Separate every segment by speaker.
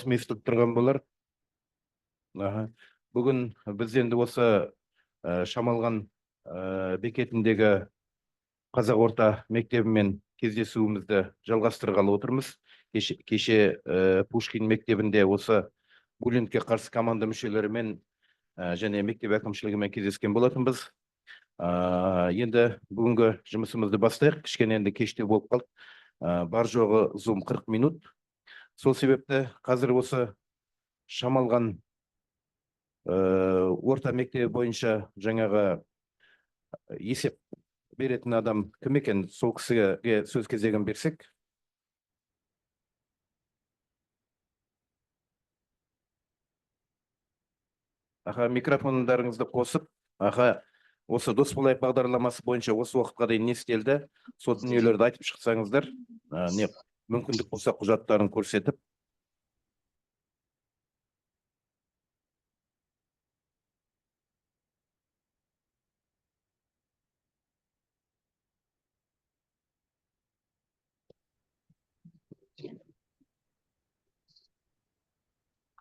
Speaker 1: дауысым естіліп тұрған болар. Бүгін біз енді осы Шамалған бекетіндегі Қазақ орта мектебімен кездесуімізді жалғастырғалы отырмыз. Кеше Пушкин мектебінде осы буллингке қарсы команда мүшелерімен және мектеп әкімшілігімен кездескен болатынбыз. Енді бүгінгі жұмысымызды бастайық. Кішкене енді кеште болып қалды. Бар жоғы Zoom 40 минут. Сол себепті қазір осы Шамалған орта мектебі бойынша жаңағы есеп беретін адам кім екен? Сол кісіге сөз кезегін берсек. Микрофондарыңызды қосып, осы дос болайық бағдарламасы бойынша осы уақытқа дейін не істелді? Сол дүниелерді айтып шықсаңыздар, не мүмкіндік болса құжаттарын көрсетіп.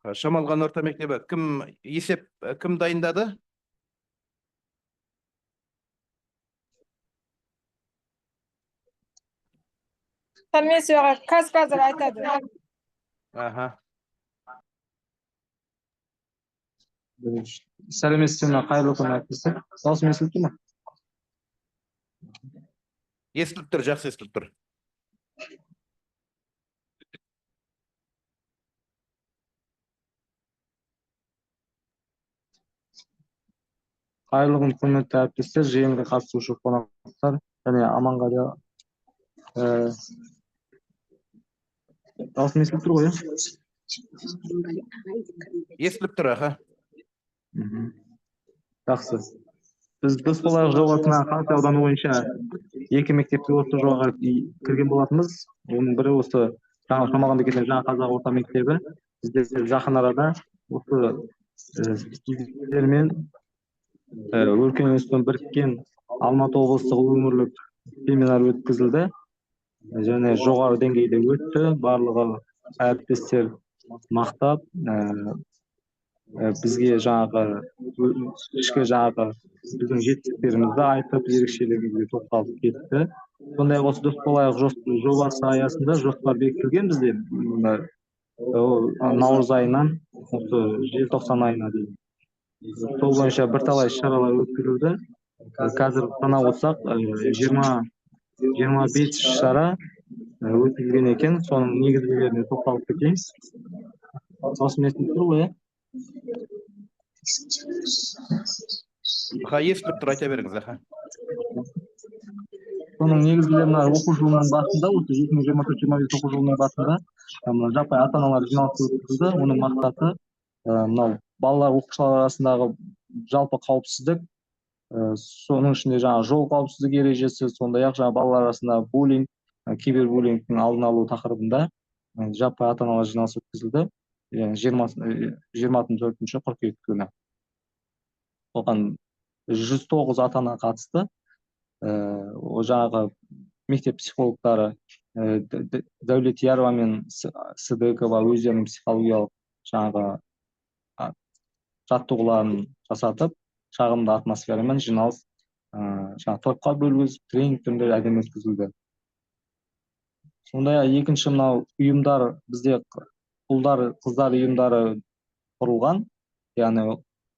Speaker 1: Шамалған орта мектебі кім дайындады?
Speaker 2: Комиссияға қазір айтады.
Speaker 3: Сәлеметсіздер ме, қайырлы күн әріптестер. Дауысым естіліп тұр ма?
Speaker 1: Естіліп тұр, жақсы естіліп тұр.
Speaker 3: Қайырлы күн, құрметті әріптестер, жиынға қатысушы қонақтар және Аманғалия. Дауысым естіліп тұр ғой,
Speaker 1: Естіліп тұр,
Speaker 3: Жақсы. Біз дос болайық жобасына Қарасай ауданы бойынша 2 мектепте осы жобаға кірген болатынбыз. Оның бірі осы Шамалған бекетіндегі жаңа Қазақ орта мектебі. Біздер жақын арада осы студенттермен өркен институтын біріккен Алматы облыстық өңірлік семинар өткізілді. Және жоғары деңгейде өтті. Барлығы әріптестер мақтап, бізге жаңағы ішкі жаңағы біздің жетістіктерімізді айтып, ерекшелігімізге тоқталып кетті. Сондай осы дос болайық жобасы аясында жоспар бекітілген бізде наурыз айынан осы желтоқсан айына дейін. Сол бойынша бірталай шаралар өткізілді. Қазір санап отырсақ 25 шара өткізілген екен. Соның негізгілеріне тоқталып кетейін. Дауысым естіліп тұр ғой,
Speaker 1: Естіліп тұр, айта беріңіз.
Speaker 3: Соның негізгілеріне оқу жылының басында, осы 2024-2025 оқу жылының басында жаппай ата-аналар жиналысы өткізілді. Оның мақсаты мынау балалар оқушылар арасындағы жалпы қауіпсіздік, соның ішінде жаңа жол қауіпсіздік ережесі, сондай-ақ жаңа балалар арасында буллинг, кибербуллингтің алдын алу тақырыбында жаппай ата-аналар жиналысы өткізілді. 24 қыркүйек күні. Оған 109 ата-ана қатысты. Жаңағы мектеп психологтары Дәулет Ярова мен Сыдыкова өздерінің психологиялық жаңағы жаттығуларын жасатып, шағымды атмосферамен жиналыс топқа бөлгізіп, тренинг түрінде әдемі өткізілді. Сондай-ақ екінші мынау ұйымдар бізде қыздар ұйымдары құрылған, яғни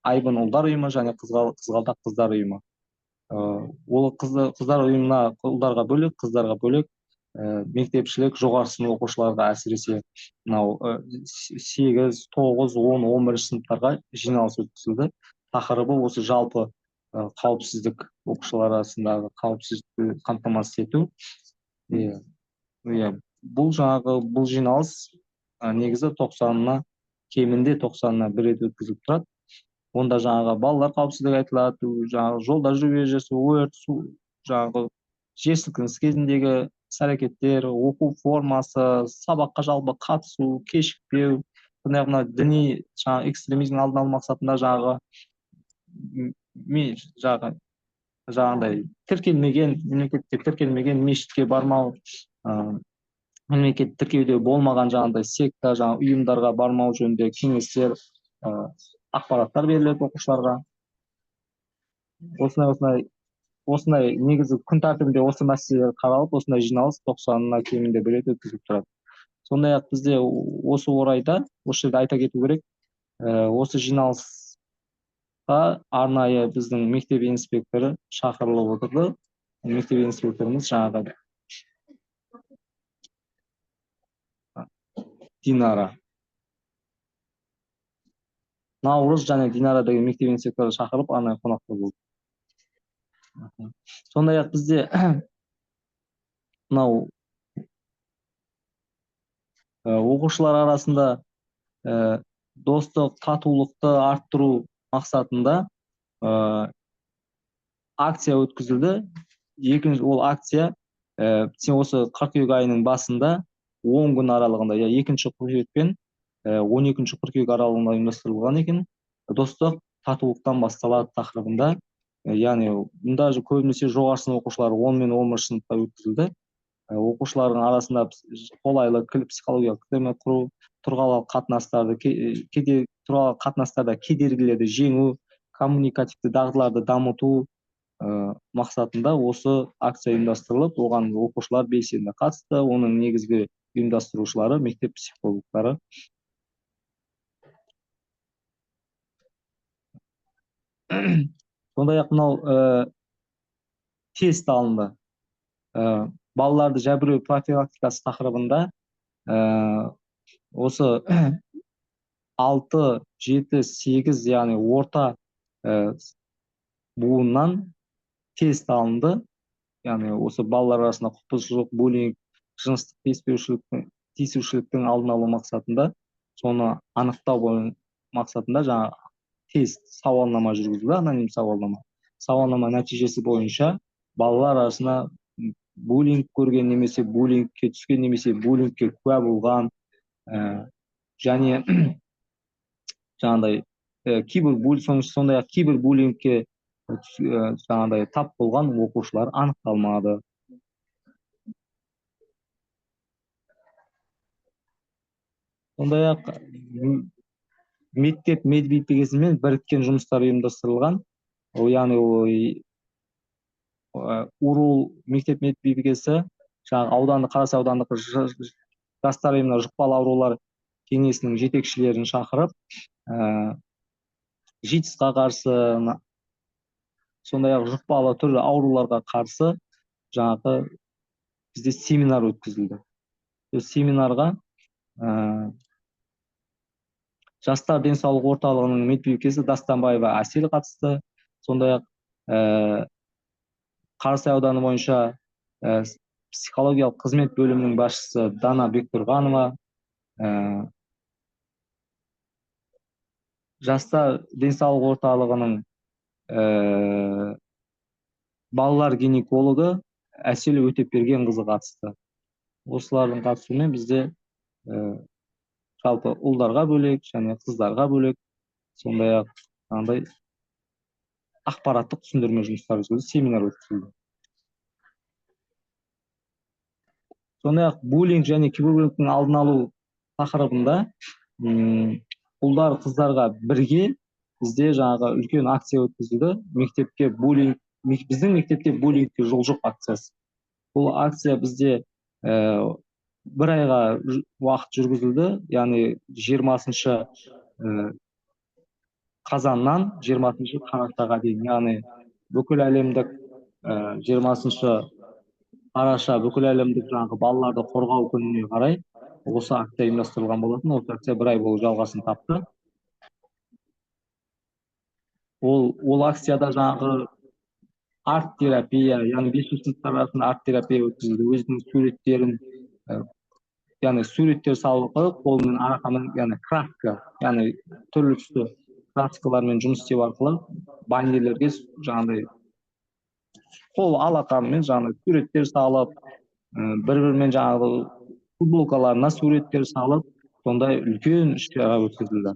Speaker 3: Айбын ұлдар ұйымы және Қызғалдақ қыздар ұйымы. Ол қыздар ұйымына ұлдарға бөлек, қыздарға бөлек мектепшілік жоғары сынып оқушыларға әсіресе 8, 9, 10, 11 сыныптарға жиналыс өткізілді. Тақырыбы осы жалпы қауіпсіздік, оқушылар арасындағы қауіпсіздікті қамтамасыз ету. Бұл жиналыс негізі кемінде 90-на бір рет өткізіліп тұрады. Онда жаңағы балалар қауіпсіздігі айтылады, жаңағы жолда жүру ережесі, өрт, су, жаңағы жер сілкінісі кезіндегі іс-әрекеттер, оқу формасы, сабаққа жалпы қатысу, кешікпеу, сондай-ақ діни экстремизмнің алдын алу мақсатында жаңағыдай тіркелмеген, мемлекетке тіркелмеген мешітке бармау, мемлекеттік тіркеуде болмаған жаңағыдай секта, жаңағы ұйымдарға бармау жөнінде кеңестер, ақпараттар беріледі оқушыларға. Осындай негізі күн тәртібінде осы мәселелер қаралып, осындай жиналыс 90-на кемінде бір рет өткізіліп тұрады. Сондай-ақ бізде осы орайда осы жерде айта кету керек, осы жиналысқа арнайы біздің мектеп инспекторы шақырылып отырды. Мектеп инспекторымыз жаңағы Динара. Наурыз және Динара деген мектеп инспекторы шақырып, арнайы қонақта болды. Сондай-ақ бізде мынау оқушылар арасында достық, татулықты арттыру мақсатында акция өткізілді. Екінші ол акция осы қыркүйек айының басында 10 күн аралығында, 2 қыркүйек пен 12 қыркүйек аралығында ұйымдастырылған екен. Достық, татулықтан басталады тақырыбында. Яғни мұнда көбінесе жоғары сынып оқушылары 10 мен 11 сыныпта өткізілді. Оқушылардың арасында қолайлы психологиялық климат құру, тұрғылықты қатынастарда кедергілерді жеңу, коммуникативті дағдыларды дамыту мақсатында осы акция ұйымдастырылып, оған оқушылар белсенді қатысты. Оның негізгі ұйымдастырушылары мектеп психологтары. Сондай-ақ мынау тест алынды. Балаларды жәбіреу профилактикасы тақырыбында осы 6, 7, 8, яғни орта буыннан тест алынды. Яғни осы балалар арасында құқық бұзушылық, буллинг, жыныстық тиісушіліктің алдын алу мақсатында, соны анықтау мақсатында жаңа тест, сауалнама жүргізілді, аноним сауалнама. Сауалнама нәтижесі бойынша балалар арасында буллинг көрген немесе буллингке түскен немесе буллингке куә болған және жаңағыдай сондай-ақ кейбір буллингке жаңағыдай тап болған оқушылар анықталмады. Сондай-ақ мектеп медбикесімен біріккен жұмыстар ұйымдастырылған. Яғни УРУ мектеп медбикесі жаңағы Қарасай аудандық жастар ұйымына жұқпалы аурулар кеңесінің жетекшілерін шақырып, ЖИТСқа қарсы, сондай-ақ жұқпалы түрлі ауруларға қарсы жаңағы бізде семинар өткізілді. Семинарға жастар денсаулық орталығының медбикесі Дастанбаева Әсел қатысты. Сондай-ақ Қарасай ауданы бойынша психологиялық қызмет бөлімінің басшысы Дана Бектұрғанова, жастар денсаулық орталығының балалар гинекологы Әсел Өтепбергенқызы қатысты. Осылардың қатысуымен бізде жалпы ұлдарға бөлек және қыздарға бөлек, сондай-ақ ақпараттық түсіндірме жұмыстары өткізілді, семинар өткізілді. Сондай-ақ буллинг және кибербуллингтің алдын алу тақырыбында ұлдар, қыздарға бірге бізде жаңағы үлкен акция өткізілді. Біздің мектепте буллингке жол жоқ акциясы. Бұл акция бізде бір айға уақыт жүргізілді. Яғни 20 қазаннан 20 қарашаға дейін. Яғни бүкіл әлемдік 20 қараша бүкіл әлемдік жаңағы балаларды қорғау күніне қарай осы акция ұйымдастырылған болатын. Осы акция бір ай бойы жалғасын тапты. Ол акцияда жаңағы арт терапия, яғни 5 сыныптар арасында арт терапия өткізілді. Өзінің суреттерін, яғни суреттер салып, қолмен арақамен, яғни краска, яғни түрлі түсті краскалармен жұмыс істеу арқылы баннерлерге жаңағыдай қол алақанымен жаңағыдай суреттер салып, бір-бірімен жаңағы футболкаларына суреттер салып, сондай үлкен іс-шара өткізілді.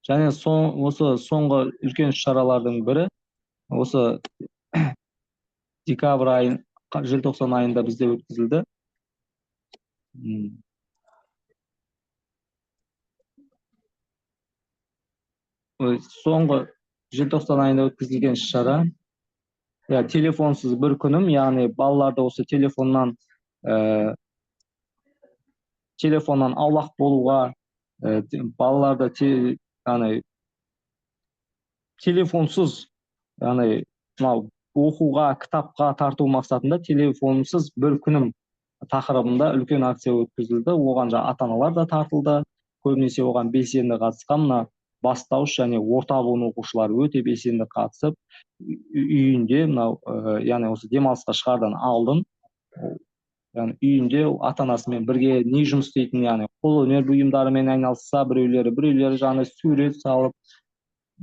Speaker 3: Және осы соңғы үлкен шаралардың бірі осы декабрь айын, желтоқсан айында бізде өткізілді. Соңғы желтоқсан айында өткізілген шара телефонсыз бір күнім, яғни балаларды осы телефоннан аулақ болуға, балаларды телефонсыз, яғни оқуға, кітапқа тарту мақсатында телефонсыз бір күнім тақырыбында үлкен акция өткізілді. Оған ата-аналар да тартылды. Көбінесе оған белсенді қатысқан мына бастауыш және орта буын оқушылары өте белсенді қатысып, үйінде яғни осы демалысқа шығардан алдын, яғни үйінде ата-анасымен бірге не жұмыс істейтін, яғни қолөнер бұйымдарымен айналысса, біреулері жаңа сурет салып,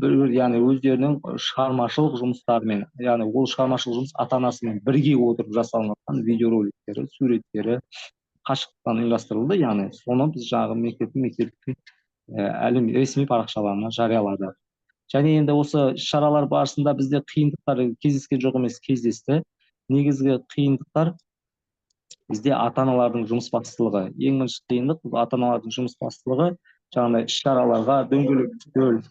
Speaker 3: яғни өздерінің шығармашылық жұмыстарымен, яғни ол шығармашылық жұмыс ата-анасымен бірге отырып жасалынған видеороликтері, суреттері қашықтықтан ұйымдастырылды. Яғни соны біз мектептің ресми парақшаларына жариялады. Және енді осы шаралар барысында бізде қиындықтар кездескен жоқ емес, кездесті. Негізгі қиындықтар бізде ата-аналардың жұмысбастылығы. Ең бірінші қиындық ата-аналардың жұмысбастылығы. Жаңағыдай іс-шараларға, дөңгелек үстел,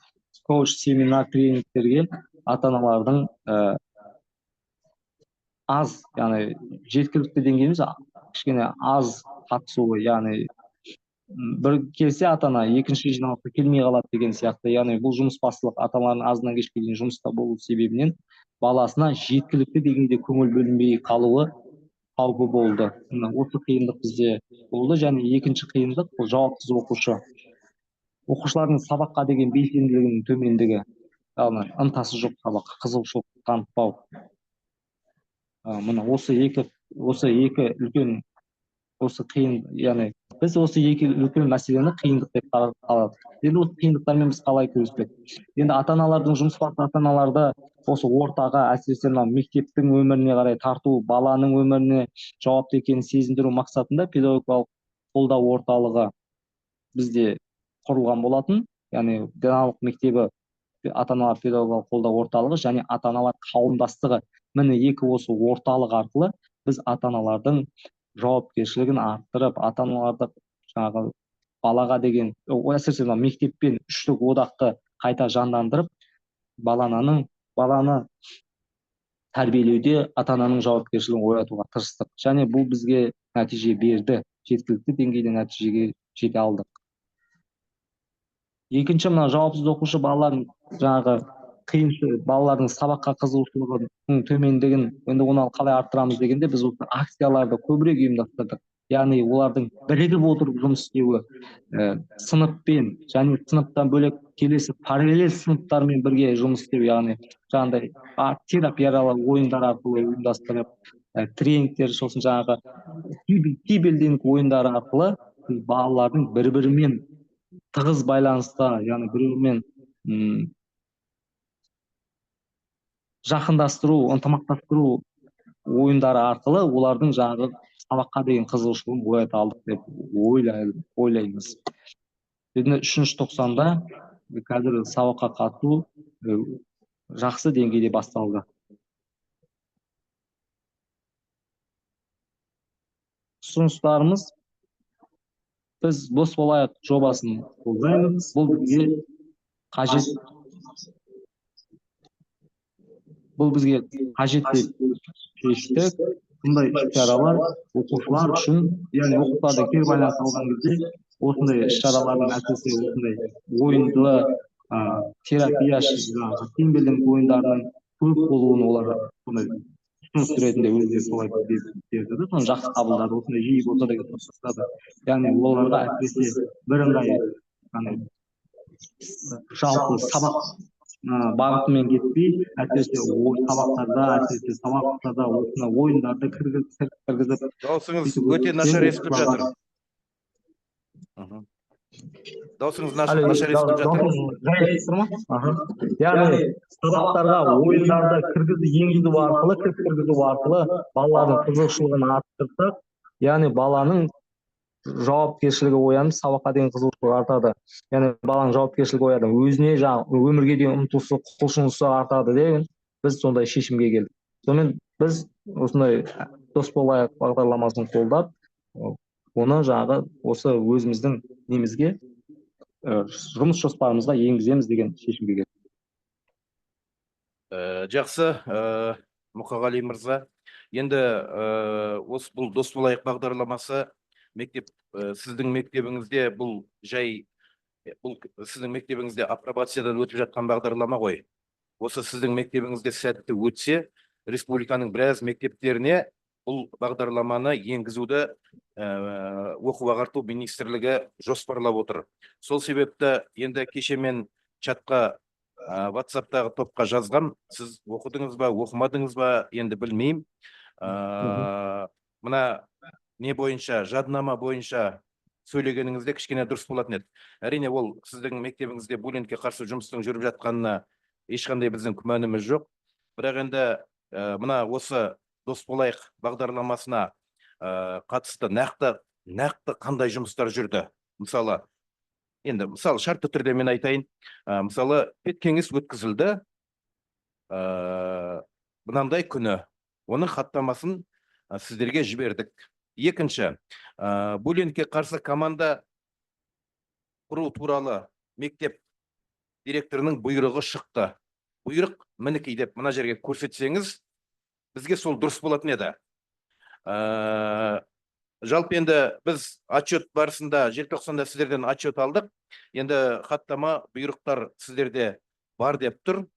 Speaker 3: коуч, семинар, тренингтерге ата-аналардың аз, яғни жеткілікті деңгейіміз кішкене аз қатысуы, яғни бір келсе ата-ана екінші жиналысқа келмей қалады деген сияқты. Яғни бұл жұмысбастылық ата-аналардың азынан кешке дейін жұмыста болу себебінен баласына жеткілікті деңгейде көңіл бөлінбей қалуы қаупі болды. Осы қиындық бізде болды. Және екінші қиындық бұл жауапсыз оқушы. Оқушылардың сабаққа деген белсенділігінің төмендігі, яғни ынтасы жоқ сабаққа, қызығушылық танытпау. Мына осы екі үлкен, осы қиын, яғни біз осы екі үлкен мәселені қиындық деп қарадық. Енді осы қиындықтармен біз қалай күреспек? Енді ата-аналардың жұмысбасты ата-аналарды осы ортаға, әсіресе мектептің өміріне қарай тарту, баланың өміріне жауапты екенін сезіндіру мақсатында педагогикалық қолдау орталығы бізде құрылған болатын. Яғни Даналық мектебі ата-аналар педагогикалық қолдау орталығы және ата-аналар қауымдастығы. Міне екі осы орталық арқылы біз ата-аналардың жауапкершілігін арттырып, ата-аналарды балаға деген, әсіресе мектеппен үштік одақты қайта жандандырып, баланы тәрбиелеуде ата-ананың жауапкершілігін оятуға тырыстық. Және бұл бізге нәтиже берді. Жеткілікті деңгейде нәтижеге жете алдық. Екінші, мына жауапсыз оқушы балалардың балалардың сабаққа қызығушылығының төмендігін, енді оны қалай арттырамыз дегенде, біз осы акцияларды көбірек ұйымдастырдық. Яғни олардың бірігіп отырып жұмыс істеуі, сыныппен және сыныптан бөлек келесі параллель сыныптармен бірге жұмыс істеу, яғни жаңағыдай терапиялық ойындар арқылы ұйымдастырып, тренингтер, сосын кибердинг ойындары арқылы балалардың бір-бірімен тығыз байланыста, яғни бір-бірімен жақындастыру, ынтымақтастыру ойындары арқылы олардың сабаққа деген қызығушылығын оята алдық деп ойлаймыз. Енді 3-ші тоқсанда қазір сабаққа қатысу жақсы деңгейде басталды. Ұсыныстарымыз, біз бос болайық жобасын қолдаймыз. Бұл бізге қажет. Бұл бізге қажет деп шештік. Бұндай іс-шаралар оқушылар үшін, яғни оқушыларды кері байланыс алған кезде, осындай іс-шаралардың әсіресе осындай ойынды, терапия, тимбилдинг ойындарының көп болуын олар ұсыныс ретінде өздері солай берді. Соны жақсы қабылдады, осындай жиі болса да ұсыныстады. Яғни оларға әсіресе бірыңғай жалпы сабақ бағытымен кетпей, әсіресе сабақтарда осындай ойындарды кіргізіп.
Speaker 1: Дауысыңыз өте нашар естіліп жатыр. Дауысыңыз нашар естіліп жатыр.
Speaker 3: Яғни сабақтарға ойындарды кіргізу арқылы балалардың қызығушылығын арттырсақ, яғни баланың жауапкершілігі оянып, сабаққа деген қызығушылығы артады. Яғни баланың жауапкершілігі оянып, өзіне өмірге деген ұмтылысы, құлшынысы артады деген біз сондай шешімге келдік. сонымен біз осындай дос болайық бағдарламасын қолдап, оны жаңағы осы өзіміздің немізге жұмыс жоспарымызға енгіземіз деген шешімге келдік.
Speaker 1: Жақсы, Мұқағали мырза. Енді осы бұл дос болайық бағдарламасы сіздің мектебіңізде бұл сіздің мектебіңізде апробациядан өтіп жатқан бағдарлама ғой. Осы сіздің мектебіңізде сәтті өтсе, республиканың біраз мектептеріне бұл бағдарламаны енгізуді оқу ағарту министрлігі жоспарлап отыр. Сол себепті енді кеше мен чатқа WhatsApp-тағы топқа жазғам, сіз оқыдыңыз ба, оқымадыңыз ба, енді білмеймін. Мына не бойынша, жаднама бойынша сөйлегеніңізде кішкене дұрыс болатын еді. Әрине, ол сіздің мектебіңізде буллингке қарсы жұмыстың жүріп жатқанына ешқандай біздің күмәніміз жоқ. Бірақ енді мына осы дос болайық бағдарламасына қатысты нақты қандай жұмыстар жүрді? Мысалы шартты түрде мен айтайын. Мысалы педкеңес өткізілді мынандай күні. Оның хаттамасын сіздерге жібердік. Екінші, буллингке қарсы команда құру туралы мектеп директорының бұйрығы шықты. Бұйрық мінекей деп мына жерге көрсетсеңіз, бізге сол дұрыс болатын еді. Жалпы енді біз отчет барысында желтоқсанда сіздерден отчет алдық. Енді хаттама, бұйрықтар сіздерде бар деп тұр.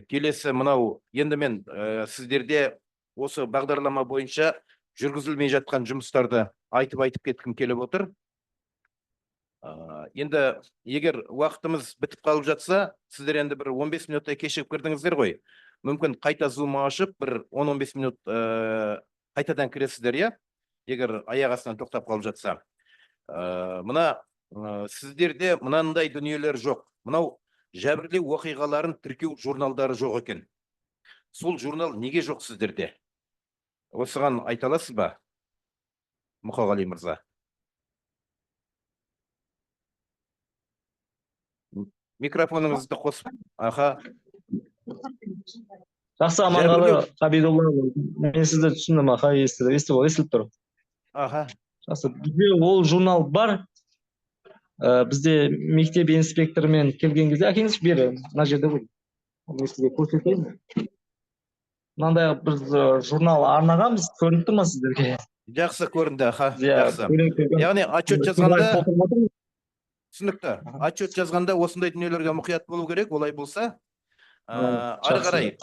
Speaker 1: Келесі мынау, енді мен сіздерде осы бағдарлама бойынша жүргізілмей жатқан жұмыстарды айтып кеткім келіп отыр. Енді егер уақытымыз бітіп қалып жатса, сіздер енді бір 15 минуттай кешігіп кірдіңіздер ғой. Мүмкін қайта зум ашып, бір 10-15 минут қайтадан кіресіздер, я? Егер аяқ астынан тоқтап қалып жатса. Мына сіздерде мынандай дүниелер жоқ. Мынау жәбірлеу оқиғаларын тіркеу журналдары жоқ екен. Сол журнал неге жоқ сіздерде? Осыған айта аласыз ба, Мұқағали мырза? Микрофоныңызды қосып.
Speaker 3: Жақсы, Аманғали Қабидолла, мен сізді түсіндім, естіліп тұр. Жақсы, бізде ол журнал бар. Бізде мектеп инспекторымен келген кезде, әкеңіз бері, мына жерде ғой. Мен сізге көрсетейін. Мынандай біз журнал арнағанбыз, көрініп тұр ма сіздерге?
Speaker 1: Жақсы көрінді, жақсы. Яғни отчет жазғанда, түсінікті, отчет жазғанда осындай дүниелерге мұқият болу керек, олай болса. Ары қарай,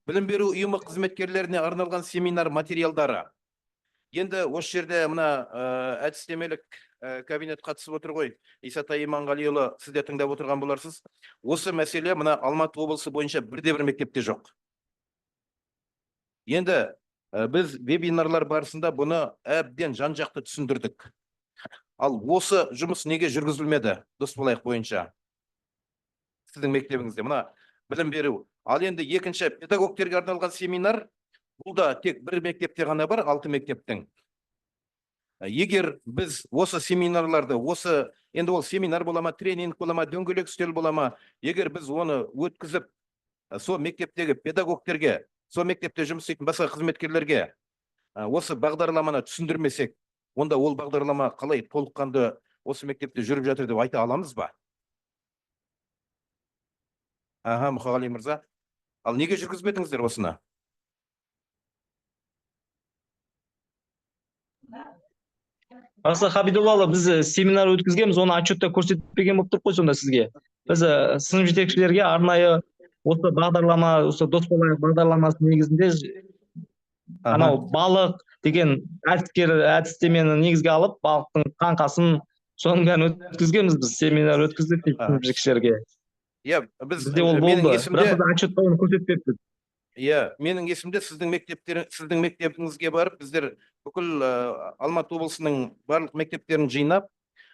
Speaker 1: білім беру ұйымы қызметкерлеріне арналған семинар материалдары. Енді осы жерде мына әдістемелік кабинет қатысып отыр ғой. Исатай Иманғалиұлы, сіз де тыңдап отырған боларсыз. Осы мәселе мына Алматы облысы бойынша бірде-бір мектепте жоқ. Енді біз вебинарлар барысында бұны әбден жан-жақты түсіндірдік. Ал осы жұмыс неге жүргізілмеді, дос болайық бойынша? Сіздің мектебіңізде мына білім беру. Ал енді екінші педагогтерге арналған семинар, бұл да тек бір мектепте ғана бар, 6 мектептің. Егер біз осы семинарларды, енді ол семинар болама, тренинг болама, дөңгелек үстел болама, егер біз оны өткізіп, сол мектептегі педагогтерге, сол мектепте жұмыс істейтін басқа қызметкерлерге осы бағдарламаны түсіндірмесек, онда ол бағдарлама қалай толыққанды осы мектепте жүріп жатыр деп айта аламыз ба? Мұқағали мырза. Ал неге жүргізбедіңіздер осыны?
Speaker 3: Жақсы, Қабидолла, біз семинар өткізгенбіз, оны отчетта көрсетпеген болып тұр ғой сонда сізге. Біз сынып жетекшілерге арнайы осы бағдарлама, осы дос болайық бағдарламасы негізінде анау балық деген әдістемені негізге алып, балықтың қаңқасын, соның бәрін өткізгенбіз, біз семинар өткіздік сынып жетекшілерге. Бізде ол болды, бірақ біз отчетта оны көрсетпеппіз.
Speaker 1: Менің есімде сіздің мектебіңізге барып, біздер бүкіл Алматы облысының барлық мектептерін жинап,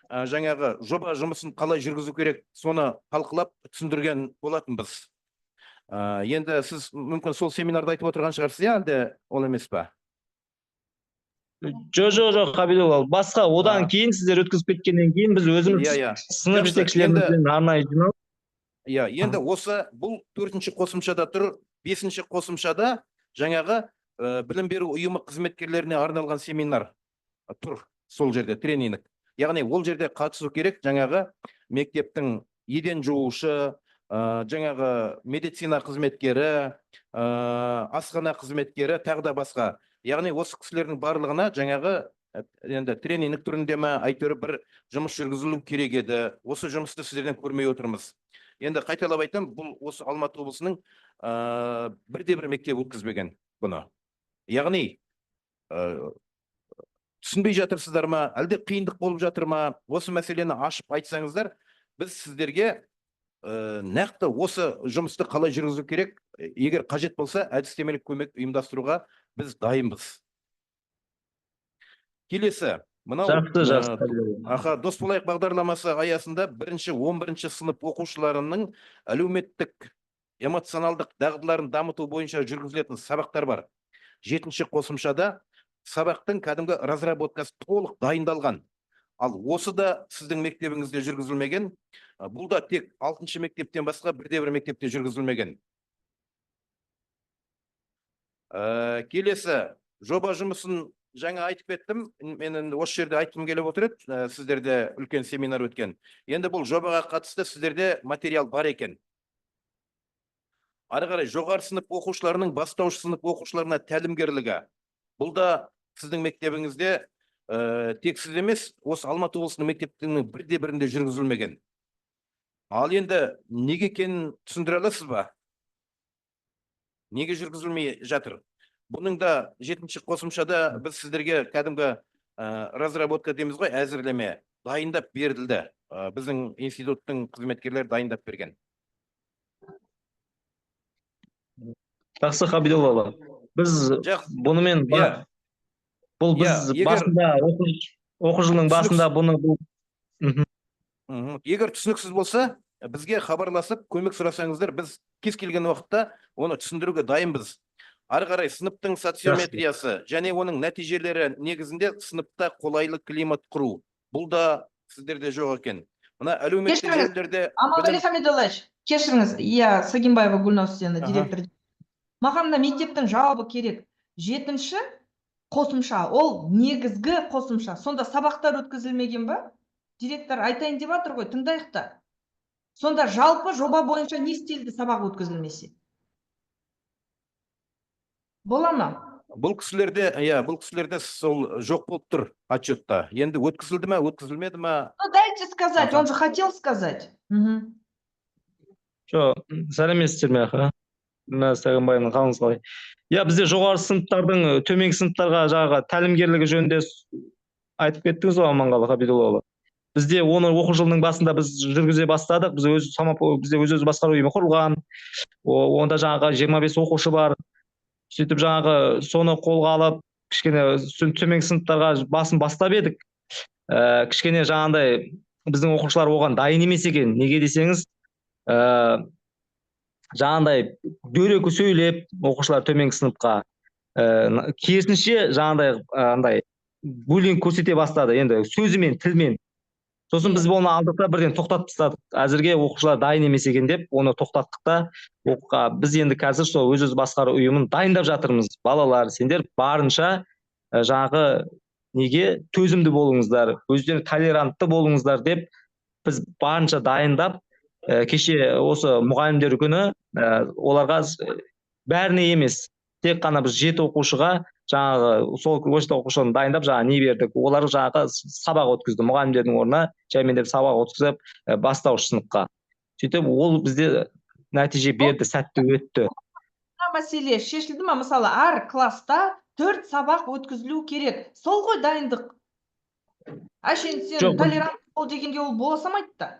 Speaker 1: жаңағы жоба жұмысын қалай жүргізу керек, соны талқылап түсіндірген болатынбыз. Енді сіз мүмкін сол семинарды айтып отырған шығарсыз, әлде ол емес па?
Speaker 3: Жоқ, Қабидолла, басқа одан кейін сіздер өткізіп кеткеннен кейін біз өзіміз сынып жетекшілерімізбен арнайы жинап.
Speaker 1: Енді осы бұл 4-ші қосымшада тұр, 5-ші қосымшада жаңағы білім беру ұйымы қызметкерлеріне арналған семинар тұр сол жерде, тренинг. Яғни ол жерде қатысу керек жаңағы мектептің еден жуушы, жаңағы медицина қызметкері, асхана қызметкері, тағы да басқа. Яғни осы кісілердің барлығына жаңағы енді тренинг түрінде ме, әйтеуір бір жұмыс жүргізілу керек еді. Осы жұмысты сіздерден көрмей отырмыз. Енді қайталап айтам, бұл осы Алматы облысының бірде-бір мектеп өткізбеген бұны. Яғни түсінбей жатырсыздар ма, әлде қиындық болып жатыр ма? Осы мәселені ашып айтсаңыздар, біз сіздерге нақты осы жұмысты қалай жүргізу керек, егер қажет болса, әдістемелік көмек ұйымдастыруға біз дайынбыз. Келесі, мынау Дос болайық бағдарламасы аясында 1-11 сынып оқушыларының әлеуметтік эмоционалдық дағдыларын дамыту бойынша жүргізілетін сабақтар бар. 7-ші қосымшада сабақтың кәдімгі разработкасы толық дайындалған. Ал осы да сіздің мектебіңізде жүргізілмеген. Бұл да тек 6-шы мектептен басқа бірде-бір мектепте жүргізілмеген. Келесі, жоба жұмысын жаңа айтып кеттім. Мен осы жерде айтқым келіп отыр еді, сіздерде үлкен семинар өткен. Енді бұл жобаға қатысты сіздерде материал бар екен. Ары қарай жоғары сынып оқушыларының бастауыш сынып оқушыларына тәлімгерлігі. Бұл да сіздің мектебіңізде тек сіз емес, осы Алматы облысының мектептерінің бірде-бірінде жүргізілмеген. Ал енді неге екенін түсіндіре аласыз ба? Неге жүргізілмей жатыр? Бұның да 7-ші қосымшада біз сіздерге кәдімгі разработка дейміз ғой, әзірлеме дайындап берілді. Біздің институттың қызметкерлері дайындап берген.
Speaker 3: Жақсы, Қабидолла. Біз бұнымен бұл біз басында оқу жылының басында бұны
Speaker 1: егер түсініксіз болса, бізге хабарласып, көмек сұрасаңыздар, біз кез келген уақытта оны түсіндіруге дайынбыз. Ары қарай сыныптың социометриясы және оның нәтижелері негізінде сыныпта қолайлы климат құру. Бұл да сіздерде жоқ екен. Мына әлеуметтік желілерде
Speaker 4: Аманғали Хамидоллаевич, кешіріңіз, иә, Сагимбаева Гүлназ директор. Маған да мектептің жауабы керек. 7-ші қосымша, ол негізгі қосымша. Сонда сабақтар өткізілмеген ба? Директор айтайын деп жатыр ғой, тыңдайық та. Сонда жалпы жоба бойынша не істелді сабақ өткізілмесе? Бола ма?
Speaker 1: Бұл кісілерде сол жоқ болып тұр отчетта. Енді өткізілді ме, өткізілмеді ме?
Speaker 4: Ну, дайте сказать, он же хотел сказать.
Speaker 3: Сәлеметсіздер ме, аға? Сағынбайымның қалыңыз қалай. Бізде жоғары сыныптардың төменгі сыныптарға жаңағы тәлімгерлігі жөнінде айтып кеттіңіз ғой, Аманғали Қабидоллаұлы. Бізде оны оқу жылының басында біз жүргізе бастадық. Бізде өз басқару ұйымы құрылған. Онда жаңағы 25 оқушы бар. Сөйтіп жаңағы соны қолға алып, кішкене төменгі сыныптарға басын бастап едік. Кішкене жаңағындай біздің оқушылар оған дайын емес екен. Неге десеңіз, жаңағындай дөрекі сөйлеп оқушылар төменгі сыныпқа, керісінше жаңағындай буллинг көрсете бастады, енді сөзімен, тілмен. Сосын біз оны алдық та бірден тоқтатып тастадық. Әзірге оқушылар дайын емес екен деп, оны тоқтаттық та, біз енді қазір сол өз басқару ұйымын дайындап жатырмыз. Балалар, сендер барынша жаңағы неге төзімді болыңыздар, өздері толерантты болыңыздар деп, біз барынша дайындап, кеше осы мұғалімдер күні оларға бәріне емес, тек қана біз 7 оқушыға жаңағы сол оқушыны дайындап жаңа не бердік. Олар жаңағы сабақ өткізді, мұғалімдердің орнына жаймендеп сабақ өткізіп бастауыш сыныпқа. Сөйтіп ол бізде нәтиже берді, сәтті өтті.
Speaker 4: Мәселе шешілді ме? Мысалы, әр класста 4 сабақ өткізілу керек. Сол ғой дайындық. Әшейін сен толерант бол дегенге ол бола салмайды да.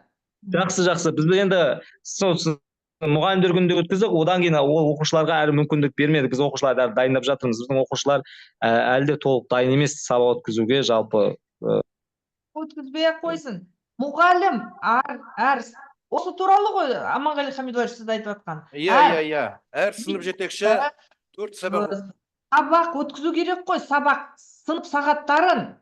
Speaker 3: Жақсы. Біз енді мұғалімдер күнінде өткіздік, одан кейін ол оқушыларға әлі мүмкіндік бермеді. Біз оқушыларды дайындап жатырмыз. Біздің оқушылар әлі де толық дайын емес сабақ өткізуге жалпы.
Speaker 2: Өткізбей-ақ қойсын. Мұғалім осы туралы ғой Аманғали Хамидоллаевич сіз айтып жатқан.
Speaker 1: Иә. Әр сынып жетекші 4
Speaker 2: сабақ өткізу керек қой, сынып сағаттарын.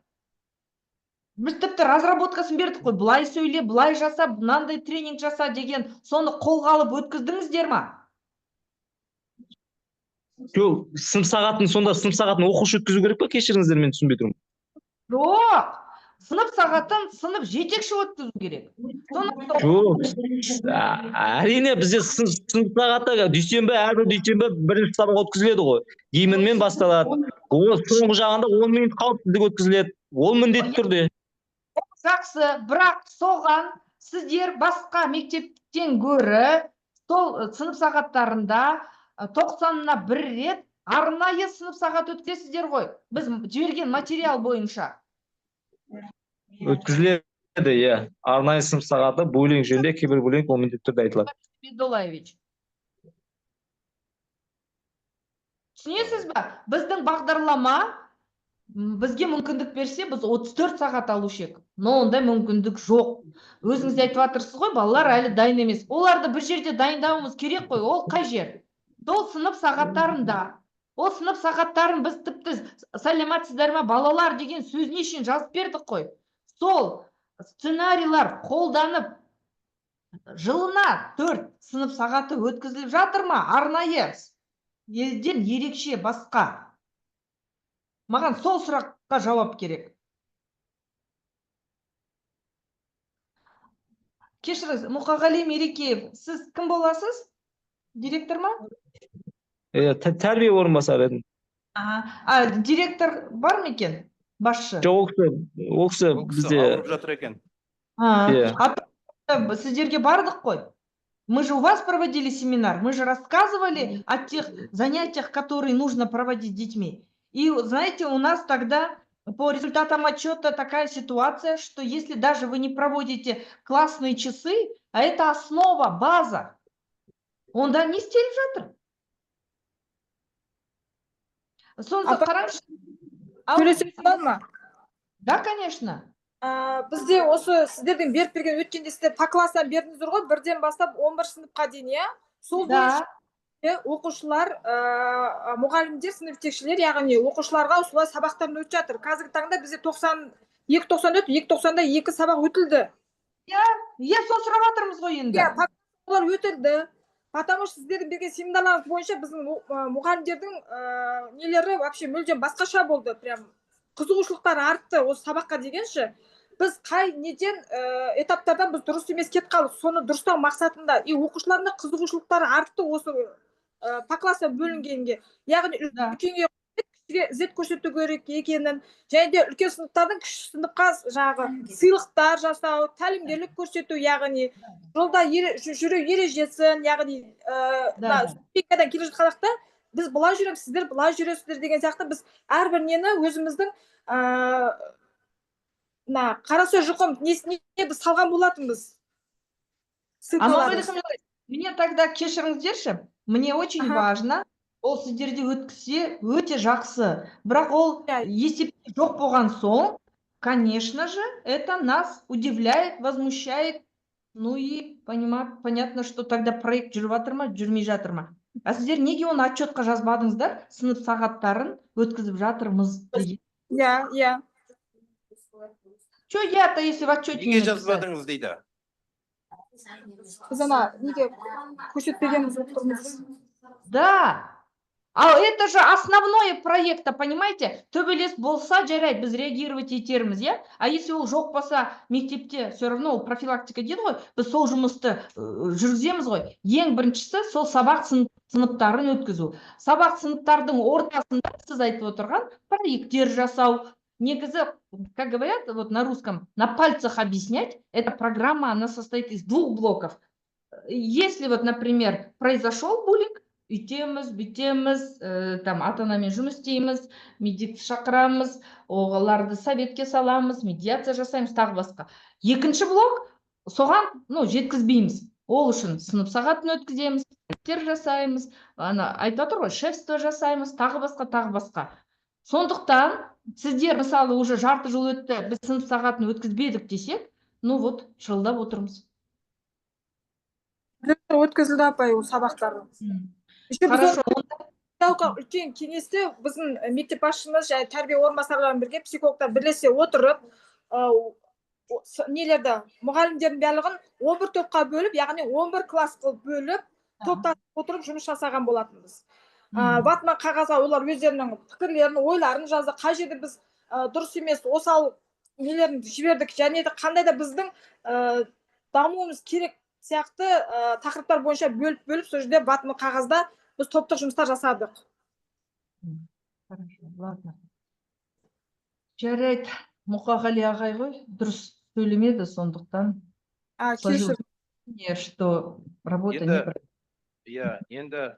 Speaker 2: Біз тіпті разработкасын бердік қой, бұлай сөйле, бұлай жаса, мынандай тренинг жаса деген, соны қолға алып өткіздіңіздер ма?
Speaker 3: Жоқ, сынып сағатын сонда сынып сағатын оқушы өткізу керек па? Кешіріңіздер, мен түсінбей тұрмын.
Speaker 2: Жоқ. Сынып сағатын сынып жетекші өткізу керек.
Speaker 3: Жоқ, әрине бізде сынып сағаты дүйсенбі, әрбір дүйсенбі бірінші сабақ өткізіледі ғой. Гимнмен басталады. Ол соңғы жағында 10 минут қауіпсіздік өткізіледі. Ол міндетті түрде.
Speaker 2: Жақсы, бірақ соған сіздер басқа мектептен гөрі сол сынып сағаттарында 90-на 1 рет арнайы сынып сағат өткізесіздер ғой. Біз жіберген материал бойынша.
Speaker 3: Өткізіледі, иә. Арнайы сынып сағаты буллинг жөнінде, кибербуллинг ол міндетті түрде айтылады.
Speaker 2: Бедулаевич. Түсінесіз бе? Біздің бағдарлама бізге мүмкіндік берсе, біз 34 сағат алушы едік. Но ондай мүмкіндік жоқ. Өзіңіз айтып жатырсыз ғой, балалар әлі дайын емес. Оларды бір жерде дайындауымыз керек қой. Ол қай жер? Сол сынып сағаттарында. Ол сынып сағаттарын біз тіпті сәлеметсіздер ме балалар деген сөзіне шейін жазып бердік қой. Сол сценарийлар қолданып жылына 4 сынып сағаты өткізіліп жатыр ма? Арнайы елден ерекше басқа. Маған сол сұраққа жауап керек. Кешіріңіз, Мұқағали Мерекеев, сіз кім боласыз? Директор ма?
Speaker 3: Тәрбие орынбасары едім.
Speaker 2: Директор бар ма екен? Басшы.
Speaker 3: Жоқ, ол кісі бізде
Speaker 1: ауырып жатыр екен.
Speaker 2: Сіздерге бардық қой. Мы же у вас проводили семинар, мы же рассказывали о тех занятиях, которые нужно проводить с детьми. И знаете, у нас тогда по результатам отчета такая ситуация, что если даже вы не проводите классные часы, а это основа, база, он да не стелит жатыр. Да, конечно.
Speaker 5: Бізде осы сіздердің беріп берген өткенде сіздер по класстан бердіңіздер ғой, бірден бастап 11 сыныпқа дейін, иә? Сол бойынша оқушылар, мұғалімдер, сынып жетекшілер, яғни оқушыларға солай сабақтарын өтіп жатыр. Қазіргі таңда бізде 294, 290-да 2 сабақ өтілді.
Speaker 2: Иә, сол сұрап жатырмыз ғой енді.
Speaker 5: Иә, олар өтілді. Потому что сіздердің берген семинарларыңыз бойынша біздің мұғалімдердің нелері вообще мүлдем басқаша болды. Прям қызығушылықтары артты осы сабаққа дегенше. Біз қай неден этаптардан біз дұрыс емес кетіп қалдық. Соны дұрыстау мақсатында. И оқушылардың қызығушылықтары артты осы по класстан бөлінгенге. Яғни үлкенге ізет көрсету керек екенін, және де үлкен сыныптардың кіші сыныпқа жаңағы сыйлықтар жасау, тәлімгерлік көрсету, яғни жолда жүру ережесін, яғни спикадан келе жатқанда біз былай жүреміз, сіздер былай жүресіздер деген сияқты біз әрбір нені өзіміздің қарасы жұқым несіне біз салған болатынбыз.
Speaker 2: Мне тогда кешіріңіздерші, мне очень важно, ол сіздерде өткізсе өте жақсы. Бірақ ол есепте жоқ болған соң, конечно же, это нас удивляет, возмущает. Ну и понятно, что тогда проект жүріп жатыр ма, жүрмей жатыр ма. А сіздер неге оны отчетқа жазбадыңыздар? Сынып сағаттарын өткізіп жатырмыз деген.
Speaker 5: Иә.
Speaker 2: Че я-то, если в отчете
Speaker 1: Неге жазбадыңыз дейді?
Speaker 5: Біз ана неге көрсетпегенбіз отырмыз.
Speaker 2: Да. А это же основное проекта, понимаете? Төбелес болса жарайды, біз реагировать етерміз, иә? А если ол жоқ болса, мектепте все равно ол профилактика дейді ғой, біз сол жұмысты жүргіземіз ғой. Ең біріншісі сол сабақ сыныптарын өткізу. Сабақ сыныптардың ортасында сіз айтып отырған проекттер жасау. Негізі, как говорят, вот на русском, на пальцах объяснять, эта программа, она состоит из 2 блоков. Если вот, например, произошел буллинг, үйтеміз, бүйтеміз, там ата-анамен жұмыс істейміз, медикті шақырамыз, оларды советке саламыз, медиация жасаймыз, тағы басқа. Екінші блок, соған жеткізбейміз. Ол үшін сынып сағатын өткіземіз, проекттер жасаймыз, айтып отыр ғой, шефство жасаймыз, тағы басқа. Сондықтан сіздер мысалы уже жарты жыл өтті, біз сынып сағатын өткізбедік десек, вот шылдап отырмыз.
Speaker 5: Өткізілді апай ол сабақтар.
Speaker 2: Хорошо.
Speaker 5: Үлкен кеңесте біздің мектеп басшымыз және тәрбие орынбасарларымен бірге психологтар бірлесе отырып, нелерді мұғалімдердің барлығын 11 топқа бөліп, яғни 11 класс қылып бөліп, топтасып отырып жұмыс жасаған болатынбыз. ватман қағазға олар өздерінің пікірлерін ойларын жазды, қай жерде біз дұрыс емес осал нелерін жібердік, және де қандай да біздің дамуымыз керек сияқты тақырыптар бойынша бөліп сол жерде ватман қағазда біз топтық жұмыстар жасадық.
Speaker 2: Хорошо, ладно. Жарайды, Мұқағали ағай ғой, дұрыс сөйлемеді, сондықтан
Speaker 5: Кешір.
Speaker 2: что работа не...
Speaker 1: Енді, иә, енді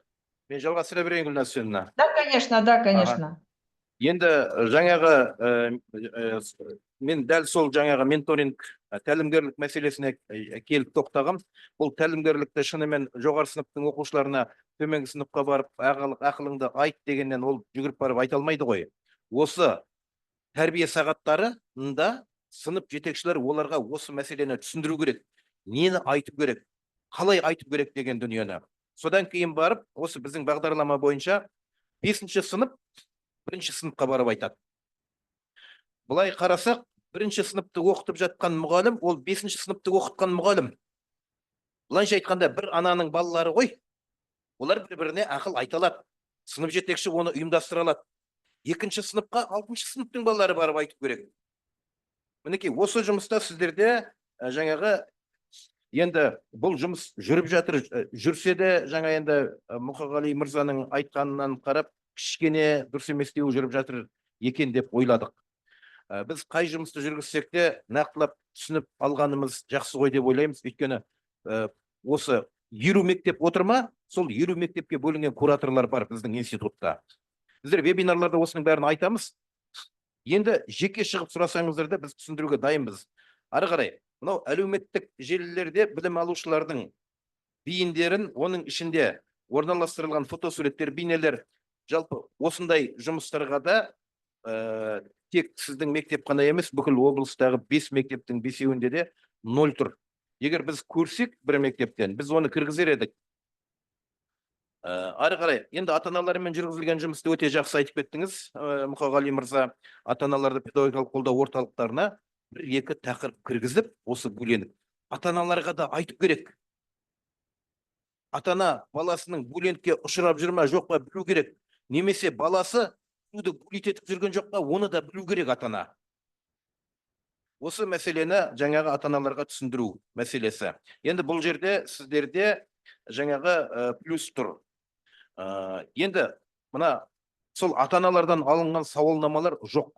Speaker 1: мен жалғастыра берейін Гүлназ Сенна.
Speaker 2: Да, конечно.
Speaker 1: Енді жаңағы мен дәл сол жаңағы менторинг тәлімгерлік мәселесіне келіп тоқтағым. Бұл тәлімгерлікті шынымен жоғары сыныптың оқушыларына төменгі сыныпқа барып ақылыңды айт дегеннен ол жүгіріп барып айта алмайды ғой. Осы тәрбие сағаттарында сынып жетекшілер оларға осы мәселені түсіндіру керек. Нені айтып керек, қалай айтып керек деген дүниені. Содан кейін барып, осы біздің бағдарлама бойынша 5-ші сынып 1-ші сыныпқа барып айтады. Бұлай қарасақ, 1-ші сыныпты оқытып жатқан мұғалім, ол 5-ші сыныпты оқытқан мұғалім. Бұлайша айтқанда, бір ананың балалары ғой, олар бір-біріне ақыл айта алады. Сынып жетекші оны ұйымдастыра алады. 2-ші сыныпқа 6-ші сыныптың балалары барып айтып керек. Мінекей, осы жұмыста сіздерде жаңағы енді бұл жұмыс жүріп жатыр, жүрсе де жаңа енді Мұқағали мырзаның айтқанынан қарап, кішкене дұрыс емес деу жүріп жатыр екен деп ойладық. Біз қай жұмысты жүргізсек те нақтылап түсініп алғанымыз жақсы ғой деп ойлаймыз. Өйткені осы 20 мектеп отыр ма, сол 20 мектепке бөлінген кураторлар бар біздің институтта. Біздер вебинарларда осының бәрін айтамыз. Енді жеке шығып сұрасаңыздар да біз түсіндіруге дайынбыз. Ары қарай, мынау әлеуметтік желілерде білім алушылардың бейіндерін, оның ішінде орналастырылған фотосуреттер, бейнелер, жалпы осындай жұмыстарға да тек сіздің мектеп қана емес, бүкіл облыстағы 5 мектептің 5-еуінде де 0 тұр. Егер біз көрсек бір мектептен, біз оны кіргізер едік. Ары қарай, енді ата-аналармен жүргізілген жұмысты өте жақсы айтып кеттіңіз, Мұқағали мырза. Ата-аналарды педагогикалық қолдау орталықтарына 1-2 тақырып кіргізіп, осы бөленіп. Ата-аналарға да айтып керек. Ата-ана баласының бөлендікке ұшырап жүрма, жоқ па білу керек. Немесе баласы суды бөлит етіп жүрген жоқ па, оны да білу керек ата-ана. Осы мәселені жаңағы ата-аналарға түсіндіру мәселесі. Енді бұл жерде сіздерде жаңағы плюс тұр. Енді мына сол ата-аналардан алынған сауалнамалар жоқ.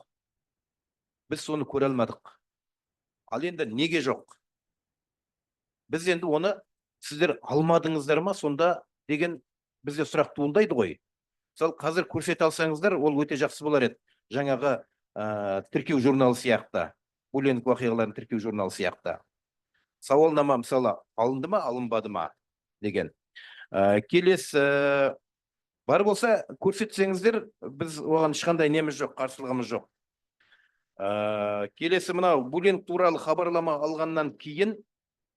Speaker 1: Біз соны көре алмадық. Ал енді неге жоқ? Біз енді оны сіздер алмадыңыздар ма сонда деген бізде сұрақ туындайды ғой. Сол қазір көрсете алсаңыздар, ол өте жақсы болар еді. Жаңағы тіркеу журналы сияқты, буллинг оқиғаларын тіркеу журналы сияқты. Сауалнама мысалы алынды ма, алынбады ма деген. Келесі бар болса көрсетсеңіздер, біз оған ешқандай неміз жоқ, қарсылығымыз жоқ. Келесі мынау буллинг туралы хабарлама алғаннан кейін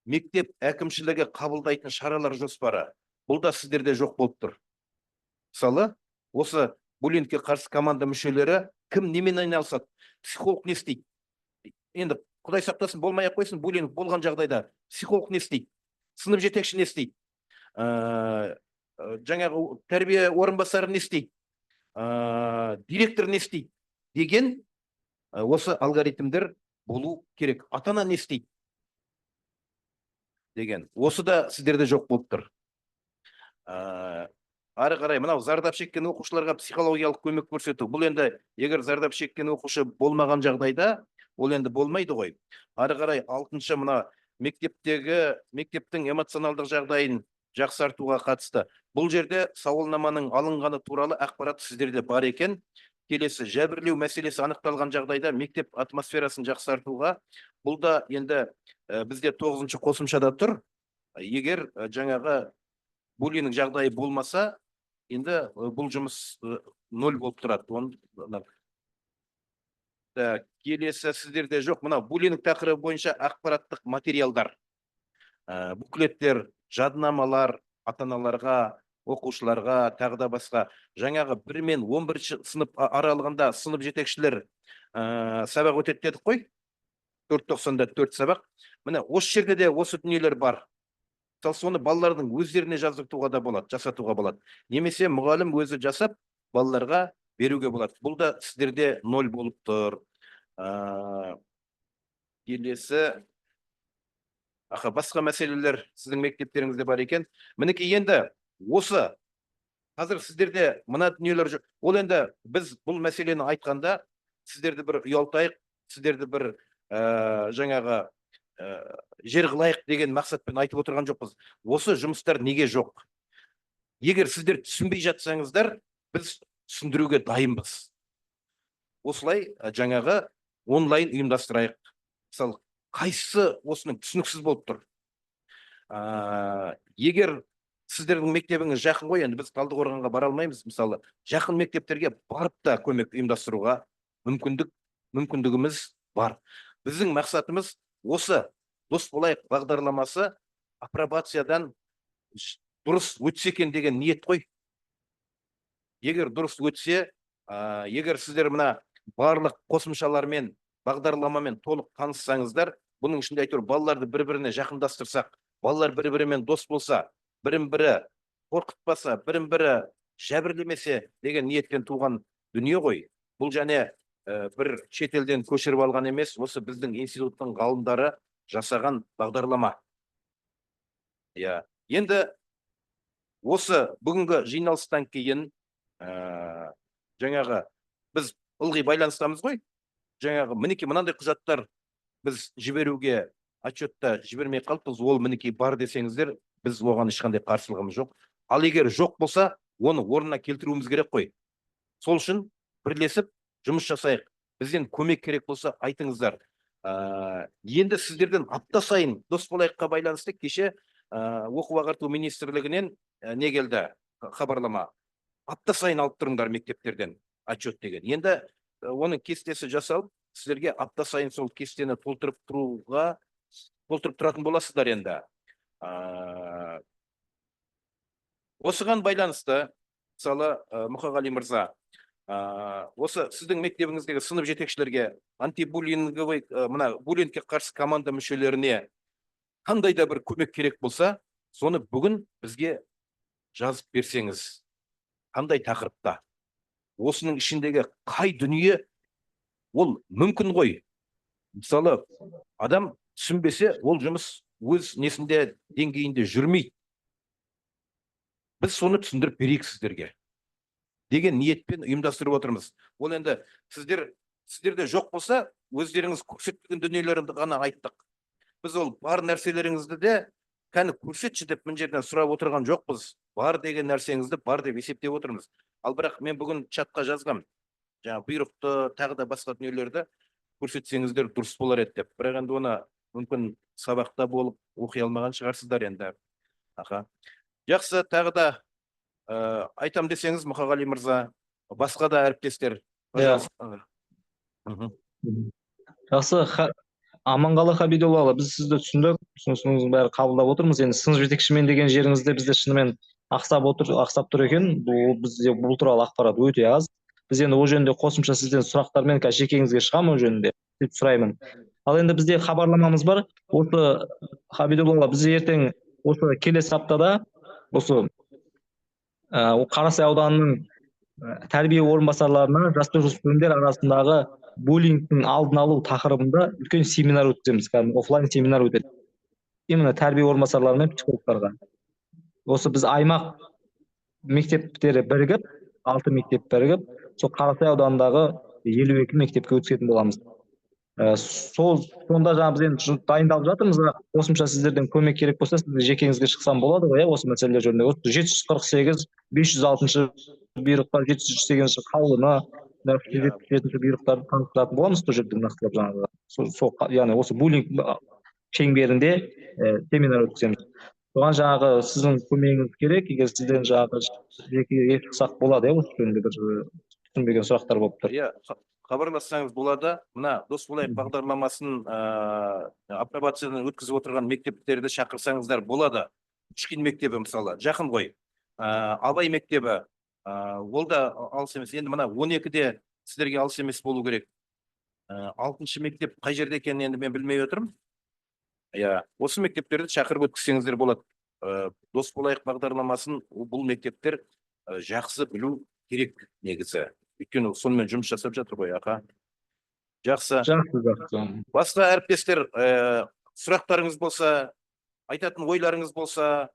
Speaker 1: мектеп әкімшілігі қабылдайтын шаралар жоспары. Бұл да сіздерде жоқ болып тұр. Мысалы, осы буллингке қарсы команда мүшелері кім немен айналысады? Психолог не істейді? Енді Құдай сақтасын, болмай қойсын, буллинг болған жағдайда психолог не істейді? Сынып жетекші не істейді? Жаңағы тәрбие орынбасары не істейді? Директор не істейді? Деген осы алгоритмдер болу керек. Ата-ана не істейді? Деген. Осы да сіздерде жоқ болып тұр. Ары қарай, мынау зардап шеккен оқушыларға психологиялық көмек көрсету. Бұл енді, егер зардап шеккен оқушы болмаған жағдайда, ол енді болмайды ғой. Ары қарай, 6-шы мына мектептің эмоционалдық жағдайын жақсартуға қатысты. Бұл жерде сауалнаманың алынғаны туралы ақпарат сіздерде бар екен. Келесі, жәбірлеу мәселесі анықталған жағдайда мектеп атмосферасын жақсартуға. Бұл да енді бізде 9-шы қосымшада тұр. Егер жаңағы буллинг жағдайы болмаса, енді бұл жұмыс 0 болып тұрады. Келесі сіздерде жоқ. Мына буллинг тақырыбы бойынша ақпараттық материалдар, буклеттер, жадынамалар ата-аналарға, оқушыларға, тағы да басқа. Жаңағы 1 мен 11 сынып аралығында сынып жетекшілер сабақ өтеді дедік қой. 4.90-да 4 сабақ. Міне осы жерде де осы дүниелер бар. мысалы соны балалардың өздеріне жаздыртуға да болады, жасатуға болады. Немесе мұғалім өзі жасап, балаларға беруге болады. Бұл да сіздерде ноль болып тұр. Келесі, басқа мәселелер сіздің мектептеріңізде бар екен. Мінекей енді осы қазір сіздерде мына дүниелер жоқ. Ол енді біз бұл мәселені айтқанда сіздерді бір ұялтайық, сіздерді бір жаңағы жер қылайық деген мақсатпен айтып отырған жоқпыз. Осы жұмыстар неге жоқ? Егер сіздер түсінбей жатсаңыздар, біз түсіндіруге дайынбыз. Осылай жаңағы онлайн ұйымдастырайық. Мысалы, қайсысы осының түсініксіз болып тұр? Егер сіздердің мектебіңіз жақын ғой, енді біз Талдықорғанға бара алмаймыз, мысалы, жақын мектептерге барып та көмек ұйымдастыруға мүмкіндігіміз бар. Біздің мақсатымыз осы дос болайық бағдарламасы апробациядан дұрыс өтсе екен деген ниет қой. Егер дұрыс өтсе, егер сіздер мына барлық қосымшалармен, бағдарламамен толық таныссаңыздар, бұның ішінде әйтеуір балаларды бір-біріне жақындастырсақ, балалар бір-бірімен дос болса, бірін-бірі қорқытпаса, бірін-бірі жәбірлемесе деген ниеттен туған дүние ғой. Бұл және бір шетелден көшіріп алған емес, осы біздің институттың ғалымдары жасаған бағдарлама. Енді осы бүгінгі жиналыстан кейін жаңағы біз ылғи байланыстамыз ғой. Жаңағы мінекей мынандай құжаттар біз жіберуге отчетта жібермей қалыппыз, ол мінекей бар десеңіздер, біз оған ешқандай қарсылығымыз жоқ. Ал егер жоқ болса, оны орнына келтіруіміз керек қой. Сол үшін бірлесіп жұмыс жасайық. Бізден көмек керек болса, айтыңыздар. Енді сіздерден апта сайын дос болайыққа байланысты кеше оқу ағарту министрлігінен не келді хабарлама. Апта сайын алып тұрыңдар мектептерден отчет деген. Енді оның кестесі жасалып, сіздерге апта сайын сол кестені толтырып тұратын боласыздар енді. Осыған байланысты, мысалы, Мұқағали мырза, осы сіздің мектебіңіздегі сынып жетекшілерге антибуллинговый, мына буллингке қарсы команда мүшелеріне қандай да бір көмек керек болса, соны бүгін бізге жазып берсеңіз, қандай тақырыпта, осының ішіндегі қай дүние, ол мүмкін ғой. Мысалы, адам түсінбесе, ол жұмыс өз несінде деңгейінде жүрмейді. Біз соны түсіндіріп берейік сіздерге деген ниетпен ұйымдастырып отырмыз. Ол енді сіздерде жоқ болса, өздеріңіз көрсетпеген дүниелерді ғана айттық. Біз ол бар нәрселеріңізді де кәні көрсетші деп мына жерден сұрап отырған жоқпыз. Бар деген нәрсеңізді бар деп есептеп отырмыз. Ал бірақ мен бүгін чатқа жазғам, жаңа бұйрықты, тағы да басқа дүниелерді көрсетсеңіздер дұрыс болар еді деп. Бірақ енді оны мүмкін сабақта болып оқи алмаған шығарсыздар енді. Жақсы, тағы да айтам десеңіз, Мұқағали мырза, басқа да әріптестер.
Speaker 3: Жақсы, Аманғалы Хабидоллаұлы, біз сізді түсіндік, ұсынысыңыздың бәрі қабылдап отырмыз. Енді сынып жетекшімен деген жеріңізде бізде шынымен ақсап тұр екен. Бізде бұл туралы ақпарат өте аз. Біз енді ол жөнінде қосымша сізден сұрақтармен жекеңізге шығамын ол жөнінде деп сұраймын. Ал енді бізде хабарламамыз бар. Осы Хабидоллаұлы, біз ертең осы келесі аптада осы Қарасай ауданының тәрбие орынбасарларына жасөспірімдер арасындағы буллингтің алдын алу тақырыбында үлкен семинар өткіземіз, офлайн семинар өтеді. Именно тәрбие орынбасарлары мен психологтарға. Осы біз аймақ мектептері бірігіп, 6 мектеп бірігіп, сол Қарасай ауданындағы 52 мектепке өткізетін боламыз. Сонда жаңа біз енді дайындалып жатырмыз, қосымша сіздерден көмек керек болса, сізді жекеңізге шықсам болады ғой, осы мәселелер жөнінде. Осы 748 506 бұйрықтар, 708 қаулыны, 707 бұйрықтарды таныстыратын боламыз сол жерде нақтылап жаңағы. Яғни осы буллинг шеңберінде семинар өткіземіз. Соған жаңағы сіздің көмегіңіз керек, егер сізден жаңағы жеке шықсақ болады, осы жөнінде бір түсінбеген сұрақтар болып тұр.
Speaker 1: Хабарлассаңыз болады. Мына дос болайық бағдарламасын апробациядан өткізіп отырған мектептерді шақырсаңыздар болады. Үшкин мектебі мысалы, жақын ғой. Абай мектебі, ол да алыс емес. Енді мына 12-де сіздерге алыс емес болу керек. 6-шы мектеп қай жерде екенін енді мен білмей отырмын. Осы мектептерді шақырып өткізсеңіздер болады. дос болайық бағдарламасын бұл мектептер жақсы білу керек негізі. Өйткені сонымен жұмыс жасап жатыр ғой, аға. Жақсы.
Speaker 3: жақсы.
Speaker 1: Басқа әріптестер, сұрақтарыңыз болса, айтатын ойларыңыз болса,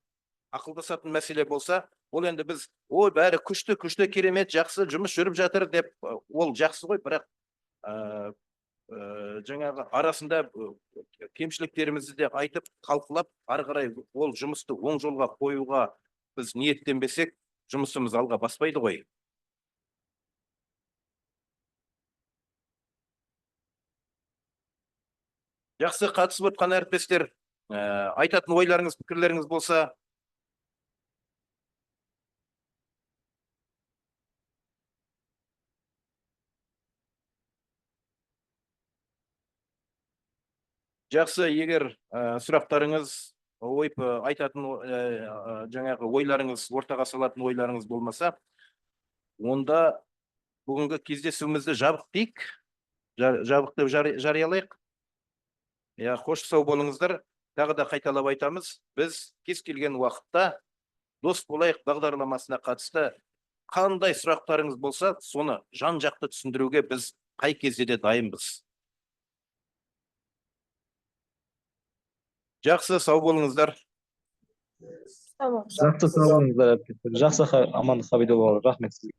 Speaker 1: ақылдасатын мәселе болса, ол енді біз, ой, бәрі күшті, керемет, жақсы жұмыс жүріп жатыр деп, ол жақсы ғой, бірақ жаңағы арасында кемшіліктерімізді де айтып, талқылап, ары қарай ол жұмысты оң жолға қоюға біз ниеттенбесек, жұмысымыз алға баспайды ғой. Жақсы, қатысып отқан әріптестер, айтатын ойларыңыз, пікірлеріңіз болса, жақсы, егер сұрақтарыңыз, айтатын жаңағы ойларыңыз, ортаға салатын ойларыңыз болмаса, онда бүгінгі кездесуімізді жабық жариялайық. Қош сау болыңыздар. Тағы да қайталап айтамыз, біз кез келген уақытта дос болайық бағдарламасына қатысты қандай сұрақтарыңыз болса, соны жан-жақты түсіндіруге біз қай кезде де дайынбыз. Жақсы, сау болыңыздар.
Speaker 3: Жақсы, сау болыңыздар. Жақсы, Амандық Қабидолла, рахмет сізге.